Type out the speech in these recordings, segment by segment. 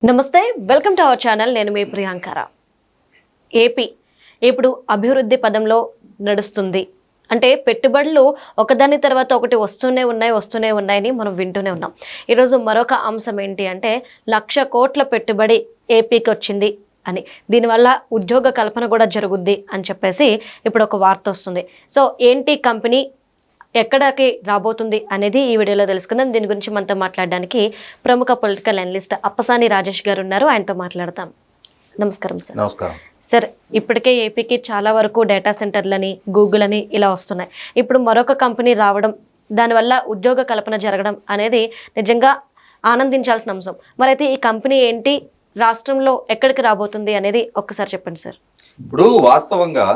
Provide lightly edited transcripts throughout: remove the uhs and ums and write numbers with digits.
నమస్తే, welcome to our channel. నేను మీ ప్రియాంకర. AP ఇప్పుడు అభివృద్ధి పదంలో నడుస్తుంది. అంటే పెట్టుబడులు ఒకదాని తర్వాత ఒకటి వస్తూనే ఉన్నాయని మనం వింటూనే ఉన్నాం. ఈరోజు మరొక అంశం ఏంటి అంటే 1,00,000 కోట్ల పెట్టుబడి ఏపీకి వచ్చింది అని, దీనివల్ల ఉద్యోగ కల్పన కూడా జరుగుద్ది అని చెప్పేసి ఇప్పుడు ఒక వార్త వస్తుంది. సో ఏంటి కంపెనీ, ఎక్కడికి రాబోతుంది అనేది ఈ వీడియోలో తెలుసుకుందాం. దీని గురించి మనతో మాట్లాడడానికి ప్రముఖ పొలిటికల్ అనలిస్ట్ అప్పసాని రాజేష్ గారు ఉన్నారు. ఆయనతో మాట్లాడతాం. నమస్కారం సార్. నమస్కారం సార్. ఇప్పటికే ఏపీకి చాలా వరకు డేటా సెంటర్లని, గూగుల్ అని ఇలా వస్తున్నాయి. ఇప్పుడు మరొక కంపెనీ రావడం, దానివల్ల ఉద్యోగ కల్పన జరగడం అనేది నిజంగా ఆనందించాల్సిన అంశం. మరైతే ఈ కంపెనీ ఏంటి, రాష్ట్రంలో ఎక్కడికి రాబోతుంది అనేది ఒక్కసారి చెప్పండి సార్. ఇప్పుడు వాస్తవంగా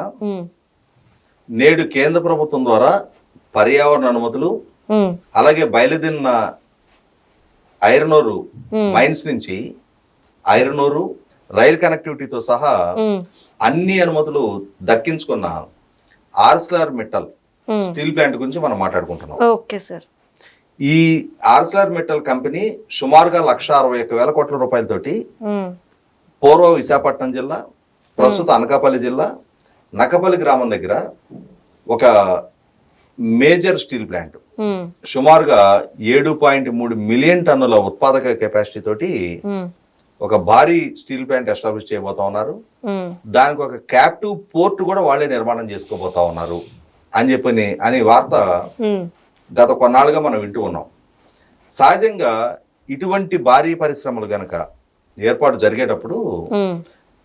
నేడు కేంద్ర ప్రభుత్వం ద్వారా పర్యావరణ అనుమతులు, అలాగే బయలుదేరిన ఐరన్ ఓర్ మైన్స్ నుంచి ఐరన్ ఓర్, రైల్ కనెక్టివిటీతో సహా అన్ని అనుమతులు దక్కించుకున్న ఆర్సిలర్ మెటల్ స్టీల్ ప్లాంట్ గురించి మనం మాట్లాడుకుంటున్నాం. Okay sir. ఈ ఆర్సిలర్ మెటల్ కంపెనీ సుమారుగా 1,61,000 కోట్ల రూపాయలతోటి పూర్వ విశాఖపట్నం జిల్లా, ప్రస్తుత అనకాపల్లి జిల్లా నక్కపల్లి గ్రామం దగ్గర ఒక మేజర్ స్టీల్ ప్లాంట్ సుమారుగా 7.3 మిలియన్ టన్నుల ఉత్పాదక కెపాసిటీ తోటి ఒక భారీ స్టీల్ ప్లాంట్ ఎస్టాబ్లిష్ చేయబోతా ఉన్నారు. దానికి ఒక క్యాప్టివ్ పోర్ట్ కూడా వాళ్ళే నిర్మాణం చేసుకోబోతా ఉన్నారు అని వార్త గత కొన్నాళ్ళుగా మనం వింటూ ఉన్నాం. సహజంగా ఇటువంటి భారీ పరిశ్రమలు గనక ఏర్పాటు జరిగేటప్పుడు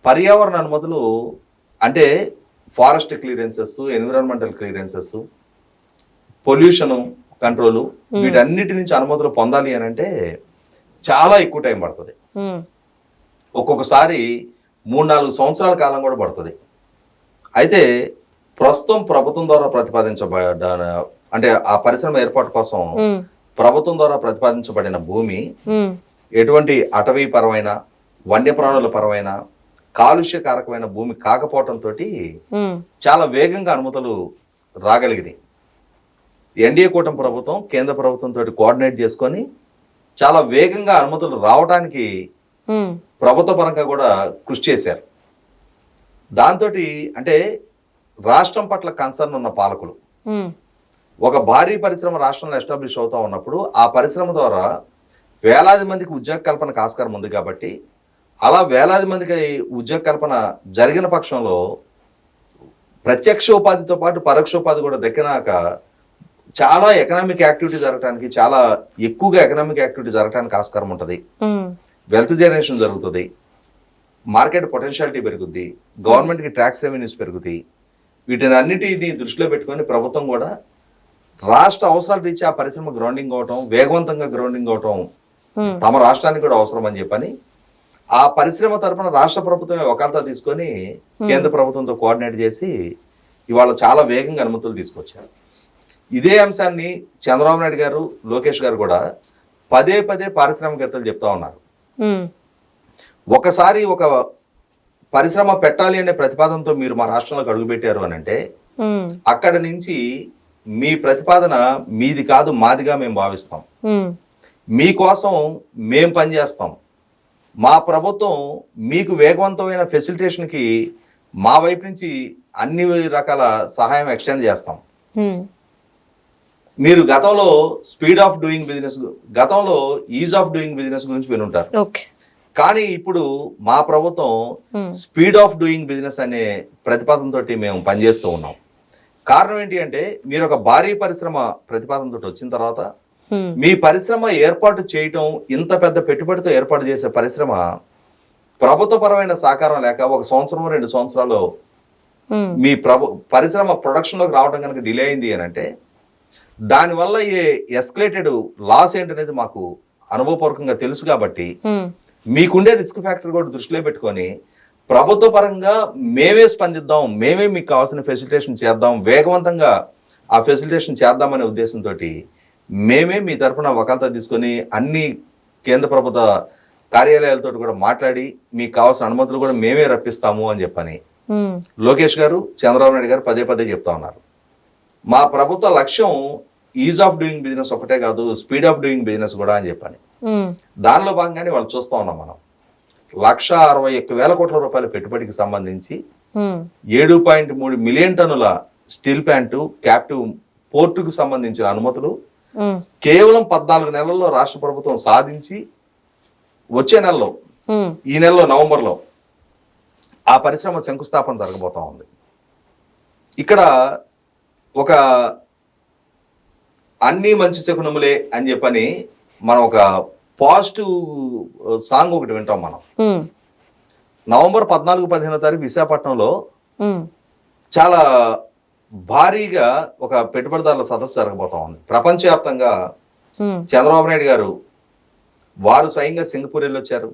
పర్యావరణ అనుమతులు అంటే forest clearances, environmental clearances, pollution control, వీటన్నిటి నుంచి అనుమతులు పొందాలి అని అంటే చాలా ఎక్కువ టైం పడుతుంది. ఒక్కొక్కసారి 3-4 సంవత్సరాల కాలం కూడా పడుతుంది. అయితే ప్రస్తుతం ప్రభుత్వం ద్వారా ప్రతిపాదించబడ్డ అంటే ఆ పరిశ్రమ ఏర్పాటు కోసం ప్రభుత్వం ద్వారా ప్రతిపాదించబడిన భూమి ఎటువంటి అటవీ పరమైన, వన్యప్రాణుల పరమైన, కాలుష్యకారకమైన భూమి కాకపోవటంతో చాలా వేగంగా అనుమతులు రాగలిగినాయి. ఎన్డీఏ కూటమి ప్రభుత్వం కేంద్ర ప్రభుత్వంతో కోఆర్డినేట్ చేసుకొని చాలా వేగంగా అనుమతులు రావడానికి ప్రభుత్వ పరంగా కూడా కృషి చేశారు. దాంతో అంటే రాష్ట్రం పట్ల కన్సర్న్ ఉన్న పాలకులు ఒక భారీ పరిశ్రమ రాష్ట్రంలో ఎస్టాబ్లిష్ అవుతా ఉన్నప్పుడు ఆ పరిశ్రమ ద్వారా వేలాది మందికి ఉద్యోగ కల్పనకు ఆస్కారం ఉంది కాబట్టి అలా వేలాది మందికి ఉద్యోగ కల్పన జరిగిన పక్షంలో ప్రత్యక్ష ఉపాధితో పాటు పరోక్ష ఉపాధి కూడా దక్కినాక చాలా ఎకనామిక్ యాక్టివిటీ జరగడానికి, చాలా ఎక్కువగా ఎకనామిక్ యాక్టివిటీ జరగడానికి ఆస్కారం ఉంటుంది. వెల్త్ జనరేషన్ జరుగుతుంది, మార్కెట్ పొటెన్షియాలిటీ పెరుగుద్ది, గవర్నమెంట్కి ట్యాక్స్ రెవెన్యూస్ పెరుగుతాయి. వీటిని అన్నిటిని దృష్టిలో పెట్టుకొని ప్రభుత్వం కూడా రాష్ట్ర అవసరాలు రీచ్ ఆ పరిశ్రమ గ్రౌండింగ్ అవటం, వేగవంతంగా గ్రౌండింగ్ అవటం తమ రాష్ట్రానికి కూడా అవసరం అని చెప్పని ఆ పరిశ్రమ తరఫున రాష్ట్ర ప్రభుత్వమే వకాల్తా తీసుకొని కేంద్ర ప్రభుత్వంతో కోఆర్డినేట్ చేసి ఇవాళ చాలా వేగంగా అనుమతులు తీసుకొచ్చారు. ఇదే అంశాన్ని చంద్రబాబు నాయుడు గారు, లోకేష్ గారు కూడా పదే పారిశ్రామికవేత్తలు చెప్తా ఉన్నారు. ఒకసారి ఒక పరిశ్రమ పెట్టాలి అనే ప్రతిపాదనతో మీరు మా రాష్ట్రంలోకి అడుగుపెట్టారు అని అంటే అక్కడ నుంచి మీ ప్రతిపాదన మీది కాదు, మాదిగా మేము భావిస్తాం, మీకోసం మేము పనిచేస్తాం, మా ప్రభుత్వం మీకు వేగవంతమైన ఫెసిలిటేషన్కి మా వైపు నుంచి అన్ని రకాల సహాయం ఎక్స్టెండ్ చేస్తాం. మీరు గతంలో స్పీడ్ ఆఫ్ డూయింగ్ బిజినెస్, గతంలో ఈజ్ ఆఫ్ డూయింగ్ బిజినెస్ గురించి వినుంటారు. కానీ ఇప్పుడు మా ప్రభుత్వం స్పీడ్ ఆఫ్ డూయింగ్ బిజినెస్ అనే ప్రతిపాదనతో మేము పనిచేస్తూ ఉన్నాం. కారణం ఏంటి అంటే మీరు ఒక భారీ పరిశ్రమ ప్రతిపాదనతో వచ్చిన తర్వాత మీ పరిశ్రమ ఏర్పాటు చేయటం, ఇంత పెద్ద పెట్టుబడితో ఏర్పాటు చేసే పరిశ్రమ ప్రభుత్వపరమైన సహకారం లేక 1 సంవత్సరం 2 సంవత్సరాలు మీ పరిశ్రమ ప్రొడక్షన్లోకి రావడం కనుక డిలే అయింది అని అంటే దానివల్ల ఏ ఎస్కలేటెడ్ లాస్ ఏంటనేది మాకు అనుభవపూర్వకంగా తెలుసు. కాబట్టి మీకుండే రిస్క్ ఫ్యాక్టర్ కూడా దృష్టిలో పెట్టుకొని ప్రభుత్వ పరంగా మేమే స్పందిద్దాం, మేమే మీకు కావాల్సిన ఫెసిలిటేషన్ చేద్దాం, వేగవంతంగా ఆ ఫెసిలిటేషన్ చేద్దామనే ఉద్దేశంతో మేమే మీ తరఫున వకాల్తా తీసుకొని అన్ని కేంద్ర ప్రభుత్వ కార్యాలయాలతో కూడా మాట్లాడి మీకు కావాల్సిన అనుమతులు కూడా మేమే రప్పిస్తాము అని చెప్పని లోకేష్ గారు, చంద్రబాబు నాయుడు గారు పదే చెప్తా ఉన్నారు. మా ప్రభుత్వ లక్ష్యం ఈజ్ ఆఫ్ డూయింగ్ బిజినెస్ ఒకటే కాదు, స్పీడ్ ఆఫ్ డూయింగ్ బిజినెస్ కూడా అని చెప్పని దానిలో భాగంగానే వాళ్ళు చూస్తా ఉన్నాం మనం. 1,61,000 కోట్ల రూపాయల పెట్టుబడికి సంబంధించి 7.3 మిలియన్ టన్నుల స్టీల్ ప్లాంటు క్యాప్టివ్ పోర్టుకు సంబంధించిన అనుమతులు కేవలం 14 నెలల్లో రాష్ట్ర ప్రభుత్వం సాధించి వచ్చే నెలలో ఈ నెలలో నవంబర్లో ఆ పరిశ్రమ శంకుస్థాపన జరగబోతా ఉంది. ఇక్కడ ఒక అన్ని మంచి శకునములే అని చెప్పని మనం ఒక పాజిటివ్ సాంగ్ ఒకటి వింటాం మనం. నవంబర్ 14-15 విశాఖపట్నంలో చాలా భారీగా ఒక పెట్టుబడిదారుల సదస్సు జరగబోతా ఉంది. ప్రపంచవ్యాప్తంగా చంద్రబాబు నాయుడు గారు వారు స్వయంగా సింగపూర్ వెళ్ళొచ్చారు,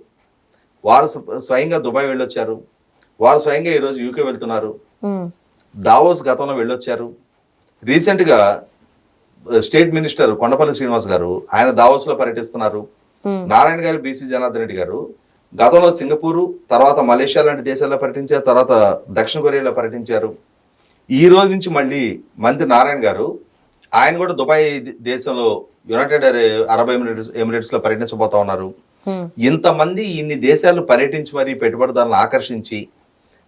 వారు స్వయంగా దుబాయ్ వెళ్ళొచ్చారు, వారు స్వయంగా ఈరోజు యూకే వెళ్తున్నారు, దావోస్ గతంలో వెళ్ళొచ్చారు. రీసెంట్గా స్టేట్ మినిస్టర్ కొండపల్లి శ్రీనివాస్ గారు ఆయన దావోస్ లో పర్యటిస్తున్నారు. నారాయణ గారు, బీసీ జనార్దన్ రెడ్డి గారు గతంలో సింగపూరు, తర్వాత మలేషియా లాంటి దేశాల్లో పర్యటించారు, తర్వాత దక్షిణ కొరియాలో పర్యటించారు. ఈ రోజు నుంచి మళ్ళీ మంత్రి నారాయణ గారు ఆయన కూడా దుబాయ్ దేశంలో యునైటెడ్ అరబ్ ఎమిరేట్స్ లో పర్యటించబోతా ఉన్నారు. ఇంతమంది ఇన్ని దేశాలు పర్యటించి మరి పెట్టుబడిదారులను ఆకర్షించి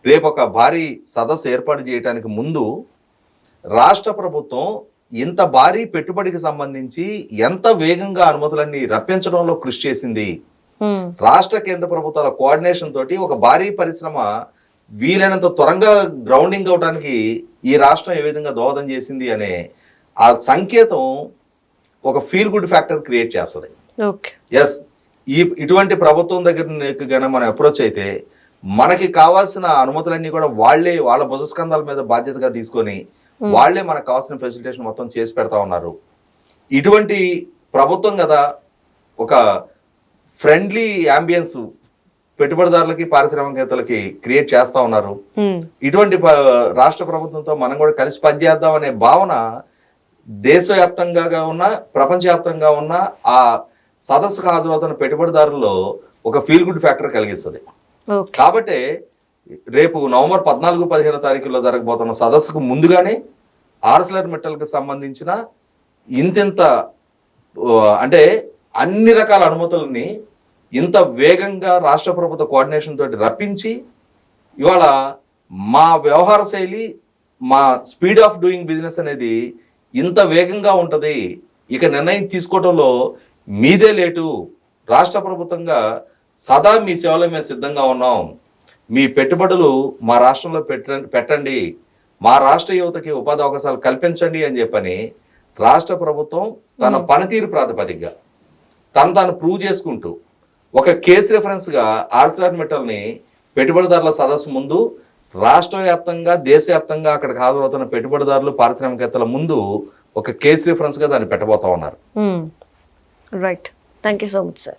రేపు ఒక భారీ సదస్సు ఏర్పాటు చేయడానికి ముందు రాష్ట్ర ప్రభుత్వం ఇంత భారీ పెట్టుబడికి సంబంధించి ఎంత వేగంగా అనుమతులన్నీ రప్పించడంలో కృషి చేసింది. రాష్ట్ర కేంద్ర ప్రభుత్వాల కోఆర్డినేషన్ తోటి ఒక భారీ పరిశ్రమ వీలైనంత త్వరగా గ్రౌండింగ్ అవడానికి ఈ రాష్ట్రం ఏ విధంగా దోహదం చేసింది అనే ఆ సంకేతం ఒక ఫీల్ గుడ్ ఫ్యాక్టర్ క్రియేట్ చేస్తుంది. ఎస్, ఇటువంటి ప్రభుత్వం దగ్గర మనం అప్రోచ్ అయితే మనకి కావాల్సిన అనుమతులన్నీ కూడా వాళ్ళ భుజస్కంధాల మీద బాధ్యతగా తీసుకొని వాళ్లే మనకు కావాల్సిన ఫెసిలిటేషన్ మొత్తం చేసి పెడతా ఉన్నారు. ఇటువంటి ప్రభుత్వం కదా ఒక ఫ్రెండ్లీ యాంబియన్స్ పెట్టుబడిదారులకి పారిశ్రామికవేత్తలకి క్రియేట్ చేస్తా ఉన్నారు. ఇటువంటి రాష్ట్ర ప్రభుత్వంతో మనం కూడా కలిసి పనిచేద్దాం అనే భావన దేశవ్యాప్తంగా ఉన్న ప్రపంచవ్యాప్తంగా ఉన్న ఆ సదస్సుకు హాజరవుతున్న పెట్టుబడిదారుల్లో ఒక ఫీల్ గుడ్ ఫ్యాక్టర్ కలిగిస్తుంది. కాబట్టి రేపు నవంబర్ 14-15 జరగబోతున్న సదస్సుకు ముందుగానే ఆర్సెలర్ మిట్టల్కి సంబంధించిన ఇంత అంటే అన్ని రకాల అనుమతులని ఇంత వేగంగా రాష్ట్ర ప్రభుత్వ కోఆర్డినేషన్ తోటి రప్పించి ఇవాళ మా వ్యవహార శైలి, మా స్పీడ్ ఆఫ్ డూయింగ్ బిజినెస్ అనేది ఇంత వేగంగా ఉంటుంది, ఇక నిర్ణయం తీసుకోవడంలో మీదే లేటు, రాష్ట్ర ప్రభుత్వంగా సదా మీ సేవలో మేము సిద్ధంగా ఉన్నాం, మీ పెట్టుబడులు మా రాష్ట్రంలో పెట్టండి, మా రాష్ట్ర యువతకి ఉపాధి అవకాశాలు కల్పించండి అని చెప్పని రాష్ట్ర ప్రభుత్వం తన పనితీరు ప్రాతిపదికగా తాను ప్రూవ్ చేసుకుంటూ ఒక కేసు రెఫరెన్స్గా ఆర్సెలర్ మిట్టల్ని పెట్టుబడిదారుల సదస్సు ముందు రాష్ట్ర వ్యాప్తంగా దేశవ్యాప్తంగా అక్కడికి హాజరవుతున్న పెట్టుబడిదారులు పారిశ్రామికవేత్తల ముందు ఒక కేసు రిఫరెన్స్గా దాన్ని పెట్టబోతా ఉన్నారు. Right, thank you so much sir.